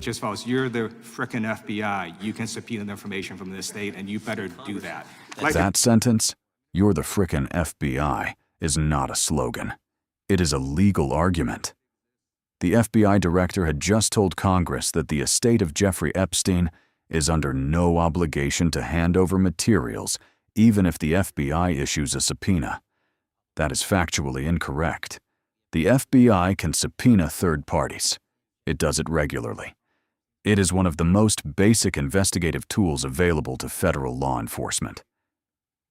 which is false. You're the frickin' FBI. You can subpoena the information from the state, and you better do that. That sentence, "You're the frickin' FBI," is not a slogan. It is a legal argument. The FBI director had just told Congress that the estate of Jeffrey Epstein is under no obligation to hand over materials, even if the FBI issues a subpoena. That is factually incorrect. The FBI can subpoena third parties. It does it regularly. It is one of the most basic investigative tools available to federal law enforcement.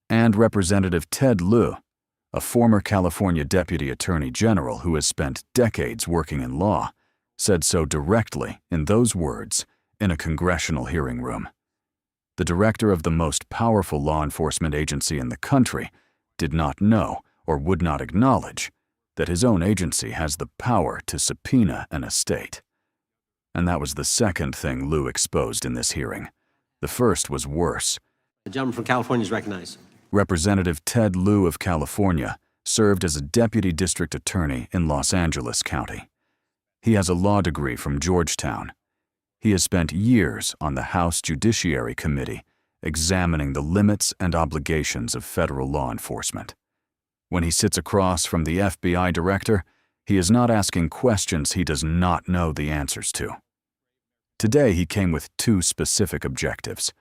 And Representative Ted Lieu, a former California Deputy Attorney General who has spent decades working in law, said so directly in those words in a congressional hearing room. The director of the most powerful law enforcement agency in the country did not know or would not acknowledge that his own agency has the power to subpoena an estate. And that was the second thing Lieu exposed in this hearing. The first was worse. The gentleman from California is recognized. Representative Ted Lieu of California served as a deputy district attorney in Los Angeles County. He has a law degree from Georgetown. He has spent years on the House Judiciary Committee examining the limits and obligations of federal law enforcement. When he sits across from the FBI director, he is not asking questions he does not know the answers to. Today, he came with two specific objectives.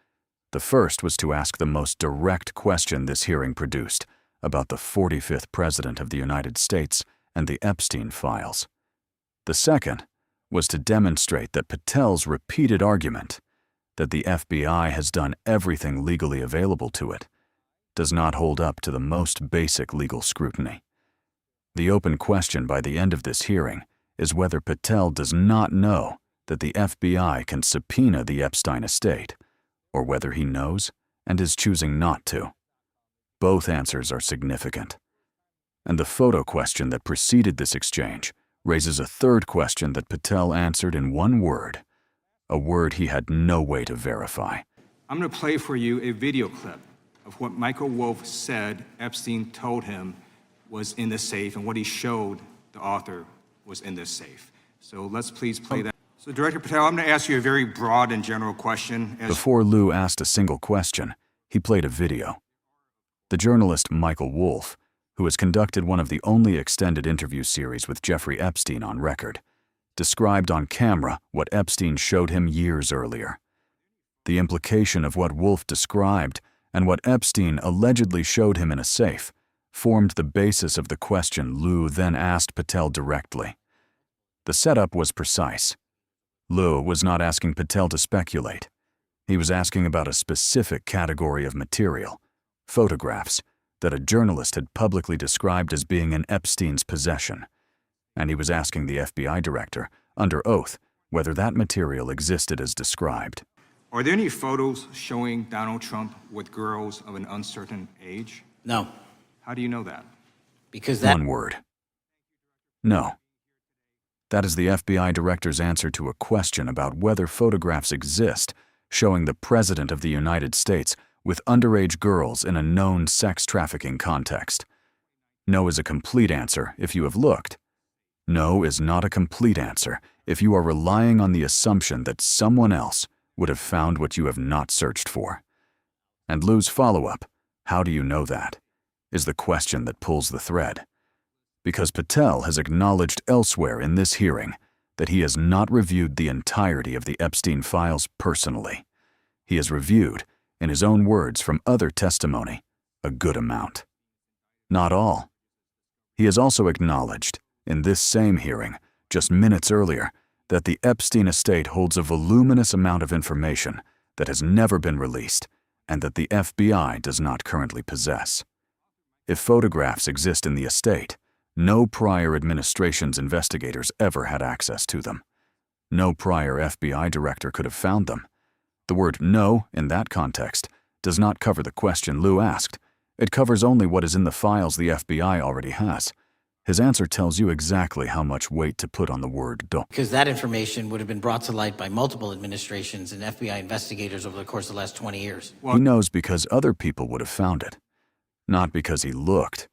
The first was to ask the most direct question this hearing produced about the 45th President of the United States and the Epstein files. The second was to demonstrate that Patel's repeated argument that the FBI has done everything legally available to it does not hold up to the most basic legal scrutiny. The open question by the end of this hearing is whether Patel does not know that the FBI can subpoena the Epstein estate, or whether he knows and is choosing not to. Both answers are significant. And the photo question that preceded this exchange raises a third question that Patel answered in one word, a word he had no way to verify. I'm going to play for you a video clip of what Michael Wolff said Epstein told him was in the safe and what he showed the author was in this safe. So let's please play that. So Director Patel, I'm going to ask you a very broad and general question. Before Lieu asked a single question, he played a video. The journalist Michael Wolff, who has conducted one of the only extended interview series with Jeffrey Epstein on record, described on camera what Epstein showed him years earlier. The implication of what Wolff described and what Epstein allegedly showed him in a safe formed the basis of the question Lieu then asked Patel directly. The setup was precise. Lieu was not asking Patel to speculate. He was asking about a specific category of material, photographs, that a journalist had publicly described as being in Epstein's possession. And he was asking the FBI director, under oath, whether that material existed as described. Are there any photos showing Donald Trump with girls of an uncertain age? No. How do you know that? Because that... One word. No. That is the FBI director's answer to a question about whether photographs exist showing the President of the United States with underage girls in a known sex trafficking context. No is a complete answer if you have looked. No is not a complete answer if you are relying on the assumption that someone else would have found what you have not searched for. And Lieu's follow-up, how do you know that, is the question that pulls the thread. Because Patel has acknowledged elsewhere in this hearing that he has not reviewed the entirety of the Epstein files personally. He has reviewed, in his own words from other testimony, a good amount. Not all. He has also acknowledged, in this same hearing, just minutes earlier, that the Epstein estate holds a voluminous amount of information that has never been released and that the FBI does not currently possess. If photographs exist in the estate, no prior administration's investigators ever had access to them. No prior FBI director could have found them. The word no, in that context, does not cover the question Lieu asked. It covers only what is in the files the FBI already has. His answer tells you exactly how much weight to put on the word don't. Because that information would have been brought to light by multiple administrations and FBI investigators over the course of the last 20 years. He knows because other people would have found it. Not because he looked.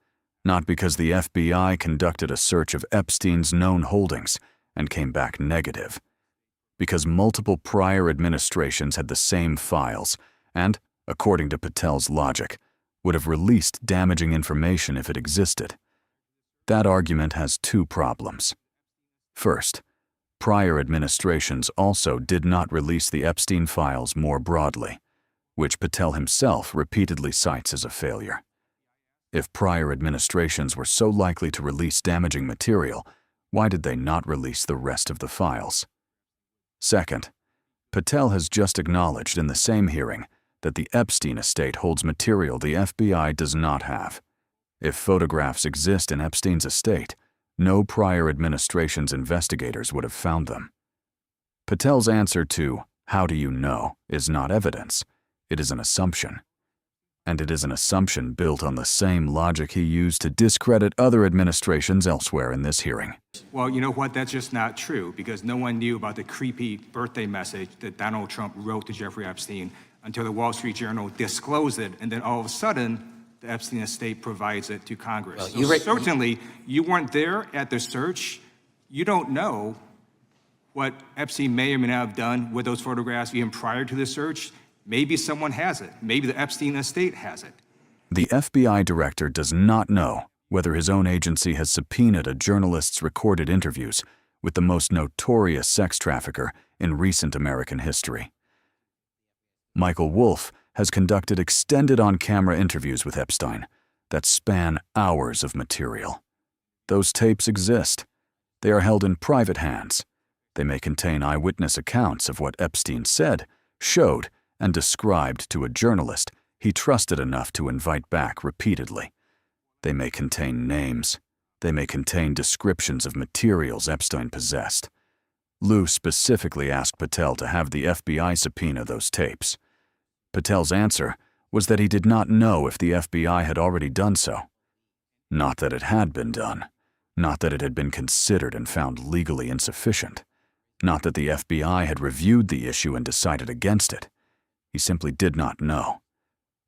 Not because the FBI conducted a search of Epstein's known holdings and came back negative. because multiple prior administrations had the same files and, according to Patel's logic, would have released damaging information if it existed. That argument has two problems. First, prior administrations also did not release the Epstein files more broadly, which Patel himself repeatedly cites as a failure. If prior administrations were so likely to release damaging material, why did they not release the rest of the files? Second, Patel has just acknowledged in the same hearing that the Epstein estate holds material the FBI does not have. If photographs exist in Epstein's estate, no prior administration's investigators would have found them. Patel's answer to, "How do you know?" is not evidence. It is an assumption. And it is an assumption built on the same logic he used to discredit other administrations elsewhere in this hearing. Well, you know what? That's just not true, because no one knew about the creepy birthday message that Donald Trump wrote to Jeffrey Epstein until the Wall Street Journal disclosed it, and then all of a sudden, the Epstein estate provides it to Congress. Well, so certainly, you weren't there at the search. You don't know what Epstein may or may not have done with those photographs even prior to the search. Maybe someone has it. Maybe the Epstein estate has it. The FBI director does not know whether his own agency has subpoenaed a journalist's recorded interviews with the most notorious sex trafficker in recent American history. Michael Wolff has conducted extended on-camera interviews with Epstein that span hours of material. Those tapes exist. They are held in private hands. They may contain eyewitness accounts of what Epstein said, showed, and described to a journalist he trusted enough to invite back repeatedly. They may contain names. They may contain descriptions of materials Epstein possessed. Lieu specifically asked Patel to have the FBI subpoena those tapes. Patel's answer was that he did not know if the FBI had already done so. Not that it had been done. Not that it had been considered and found legally insufficient. Not that the FBI had reviewed the issue and decided against it. He simply did not know.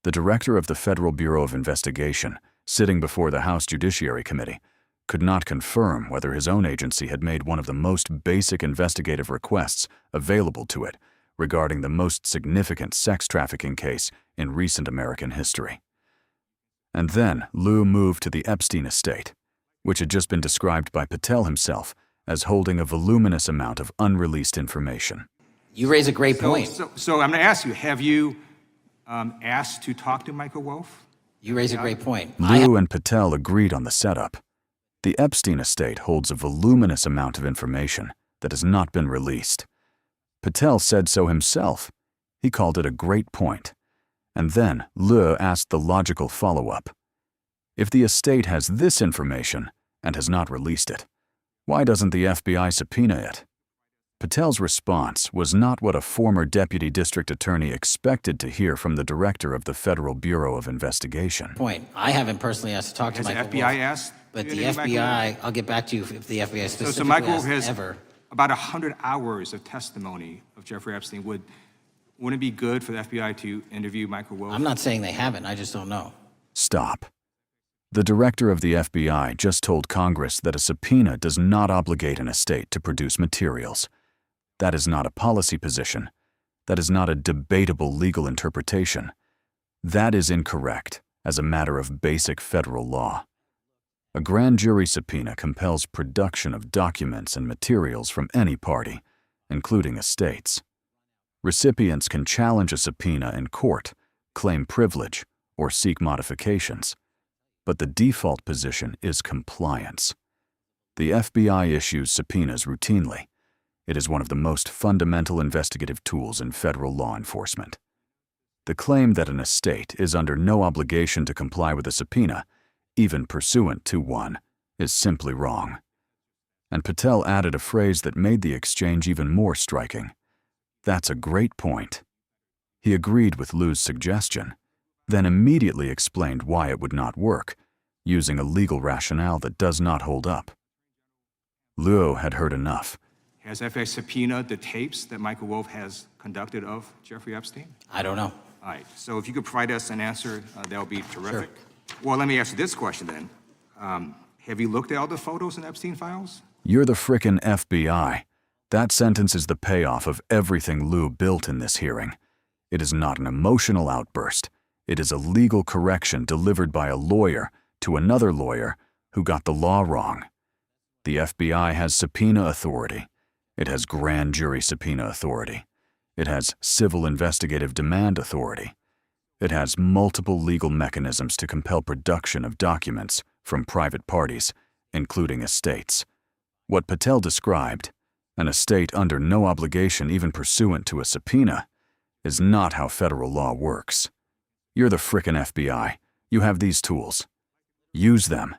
The director of the Federal Bureau of Investigation, sitting before the House Judiciary Committee, could not confirm whether his own agency had made one of the most basic investigative requests available to it regarding the most significant sex trafficking case in recent American history. And then Lieu moved to the Epstein estate, which had just been described by Patel himself as holding a voluminous amount of unreleased information. You raise a great point. So I'm going to ask you, have you asked to talk to Michael Wolff? You raise a great point. Lieu and Patel agreed on the setup. The Epstein estate holds a voluminous amount of information that has not been released. Patel said so himself. He called it a great point. And then Lieu asked the logical follow-up. If the estate has this information and has not released it, why doesn't the FBI subpoena it? Patel's response was not what a former deputy district attorney expected to hear from the director of the Federal Bureau of Investigation. Point. I haven't personally asked to talk to Has Michael the FBI Wolff, asked? but you the to interview Michael FBI, Wolff? I'll get back to you if the FBI specifically So Michael asked has ever. about 100 hours of testimony of Jeffrey Epstein. Wouldn't it be good for the FBI to interview Michael Wolff? I'm not saying they haven't, I just don't know. Stop. The director of the FBI just told Congress that a subpoena does not obligate an estate to produce materials. That is not a policy position. That is not a debatable legal interpretation. That is incorrect as a matter of basic federal law. A grand jury subpoena compels production of documents and materials from any party, including estates. Recipients can challenge a subpoena in court, claim privilege, or seek modifications. But the default position is compliance. The FBI issues subpoenas routinely. It is one of the most fundamental investigative tools in federal law enforcement. The claim that an estate is under no obligation to comply with a subpoena, even pursuant to one, is simply wrong. And Patel added a phrase that made the exchange even more striking. That's a great point. He agreed with Lieu's suggestion, then immediately explained why it would not work, using a legal rationale that does not hold up. Lieu had heard enough. Has FBI subpoenaed the tapes that Michael Wolff has conducted of Jeffrey Epstein? I don't know. All right, so if you could provide us an answer, that would be terrific. Sure. Well, let me ask you this question then. Have you looked at all the photos in Epstein files? You're the frickin' FBI. That sentence is the payoff of everything Lieu built in this hearing. It is not an emotional outburst. It is a legal correction delivered by a lawyer to another lawyer who got the law wrong. The FBI has subpoena authority. It has grand jury subpoena authority. It has civil investigative demand authority. It has multiple legal mechanisms to compel production of documents from private parties, including estates. What Patel described, an estate under no obligation even pursuant to a subpoena, is not how federal law works. You're the frickin' FBI. You have these tools. Use them,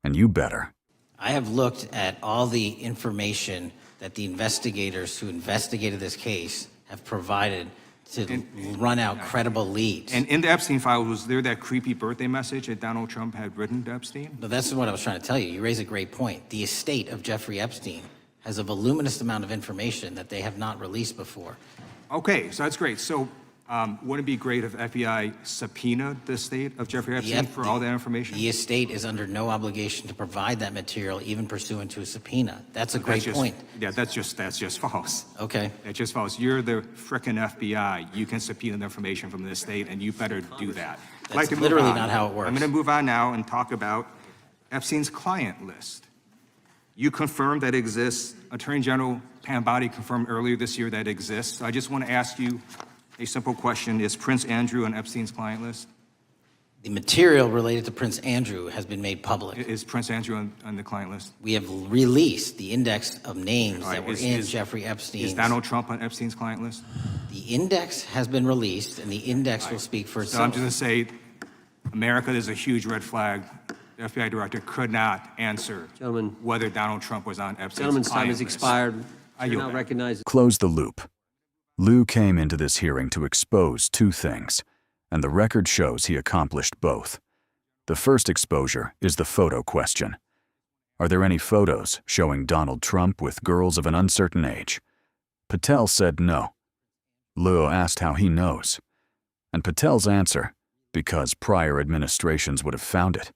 and you better. I have looked at all the information that the investigators who investigated this case have provided to run out credible leads. And in the Epstein file, was there that creepy birthday message that Donald Trump had written to Epstein? No, that's what I was trying to tell you. You raise a great point. The estate of Jeffrey Epstein has a voluminous amount of information that they have not released before. Okay, so that's great. So wouldn't it be great if FBI subpoenaed the estate of Jeffrey Epstein for all that information? The estate is under no obligation to provide that material, even pursuant to a subpoena. That's a great point. Yeah, that's just false. Okay. That's just false. You're the frickin' FBI. You can subpoena the information from the estate, and you better do that. I'd like to move literally on. not how it works. I'm going to move on now and talk about Epstein's client list. You confirmed that it exists. Attorney General Pam Bondi confirmed earlier this year that it exists. So I just want to ask you a simple question. Is Prince Andrew on Epstein's client list? The material related to Prince Andrew has been made public. Is Prince Andrew on the client list? We have released the index of names All right, that were in Jeffrey Epstein's. Is Donald Trump on Epstein's client list? The index has been released, and the index will speak for So I'm itself. just going to say, America, there's a huge red flag. The FBI director could not answer Gentlemen. whether Donald Trump was on Epstein's Gentleman's time client has list. expired. I You're yield now back. recognized. Close the loop. Lieu came into this hearing to expose two things, and the record shows he accomplished both. The first exposure is the photo question. Are there any photos showing Donald Trump with girls of an uncertain age? Patel said no. Lieu asked how he knows. And Patel's answer, because prior administrations would have found it,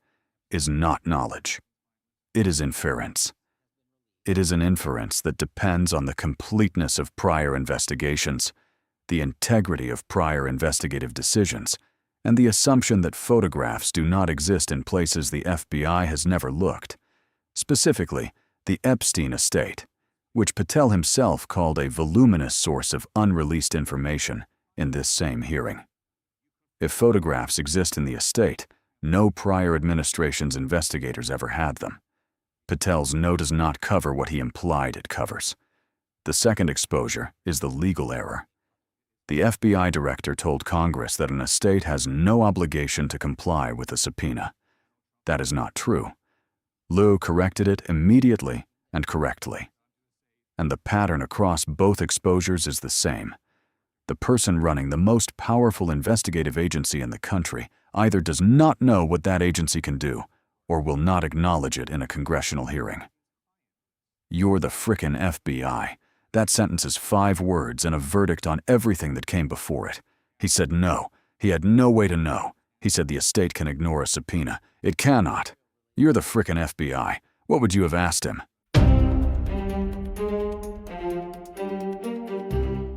is not knowledge. It is inference. It is an inference that depends on the completeness of prior investigations, the integrity of prior investigative decisions, and the assumption that photographs do not exist in places the FBI has never looked, specifically the Epstein estate, which Patel himself called a voluminous source of unreleased information in this same hearing. If photographs exist in the estate, no prior administration's investigators ever had them. Patel's no does not cover what he implied it covers. The second exposure is the legal error. The FBI director told Congress that an estate has no obligation to comply with a subpoena. That is not true. Lieu corrected it immediately and correctly. And the pattern across both exposures is the same. The person running the most powerful investigative agency in the country either does not know what that agency can do or will not acknowledge it in a congressional hearing. You're the frickin' FBI. That sentence is 5 words and a verdict on everything that came before it. He said no. He had no way to know. He said the estate can ignore a subpoena. It cannot. You're the frickin' FBI. What would you have asked him?